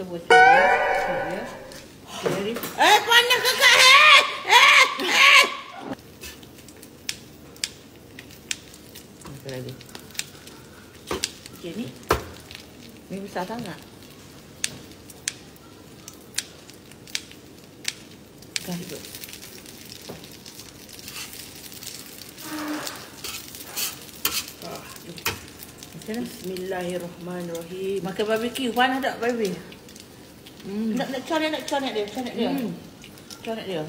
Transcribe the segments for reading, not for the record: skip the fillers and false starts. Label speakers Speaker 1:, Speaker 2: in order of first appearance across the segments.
Speaker 1: Kita buat dia. Okey. Panas kakak. Apa lagi? Okey ni. Ni besar sangat. Kasih tu. Bismillahirrahmanirrahim. Makan barbecue. Panas tak baby? Nak coret dia. Coret dia.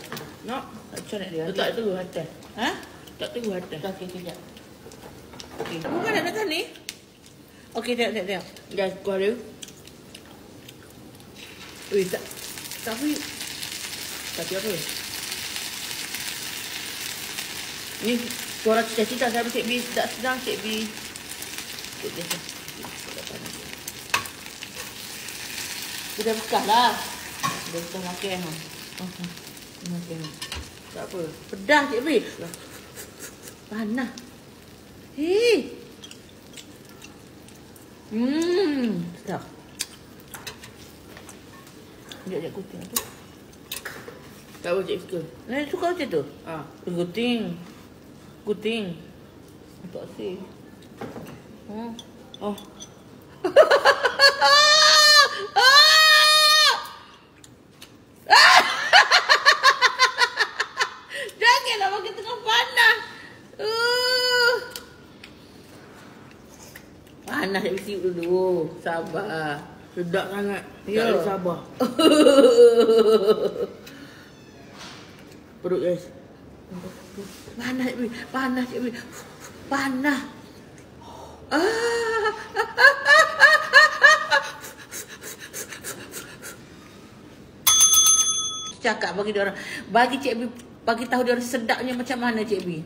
Speaker 1: Nak coret dia. Tak terus atas. Ha? Tak terus atas. Okey, kejap. Okey. Bukan nak datang ni? Okey, tengok. Gas kuah dia. Ui, tapi apa? Ni suara cita-cita saya Cik B. Tak sedang Cik B. Sudah bekas lah. Sudah bekas makan. Makan. Tak apa. Pedas Cik B. Panas. Hei. Sedap. Sekejap kuting tu. Tak apa Cik suka. Suka macam tu? Kuting. Tak asyik. Oh. Janganlah makan tengah panas. Panas nak siup dulu. Sabar.
Speaker 2: Sedap sangat. Tak boleh sabar. Perut guys.
Speaker 1: Panas. Panas. Cakap bagi dia orang. Bagi Cik B, bagi tahu dia orang sedapnya macam mana Cik B.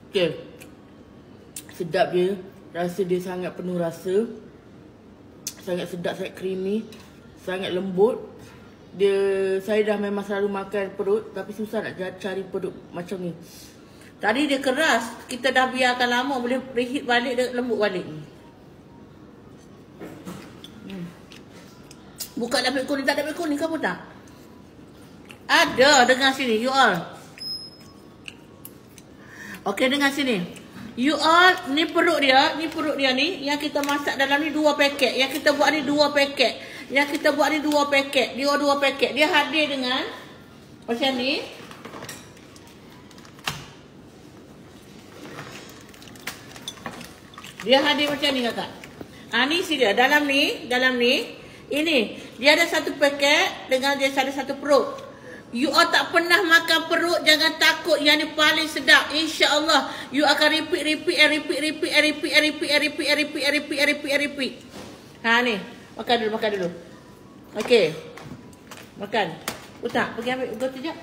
Speaker 2: Okey. Sedap dia. Rasa dia sangat penuh rasa. Sangat sedap, sangat creamy. Sangat lembut. Saya dah memang selalu makan perut, tapi susah nak cari perut macam ni.
Speaker 1: Tadi dia keras, kita dah biarkan lama, boleh reheat balik, dia lembut balik. Buka dapet kuning, tak dapet kuning kamu tak? Ada, dengar sini, you all. Okey, dengar sini. You all, ni perut dia ni, yang kita masak dalam ni 2 paket. Yang kita buat ni 2 paket. Dia 2 paket. Dia hadir dengan macam ni. Dia hadir macam ni kakak. Ni dia dalam ni. Ini dia ada 1 paket dengan dia ada 1 perut. You all tak pernah makan perut, jangan takut. Yang ni paling sedap. InsyaAllah you akan repeat. Ni. Makan dulu. Okey. Makan. Utak, pergi ambil gotong sekejap.